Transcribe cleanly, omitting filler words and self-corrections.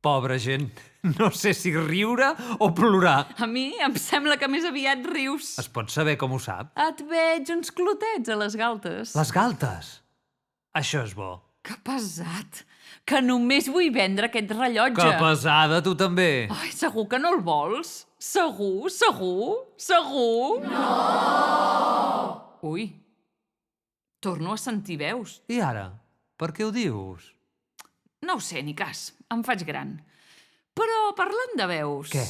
Pobra gent. No sé si riure o plorar. A mi em sembla que més aviat rius. Es pot saber com ho sap? Et veig uns clotets a les galtes. Les galtes. Això és bo. Que pesat. Que només vull vendre aquest rellotge. Que pesada, tu també. Ai, segur que no el vols? Segur? Segur? Segur? No! Ui, torno a sentir veus. I ara? Per què ho dius? No ho sé, ni cas. Em faig gran. Però parlant de veus... Què?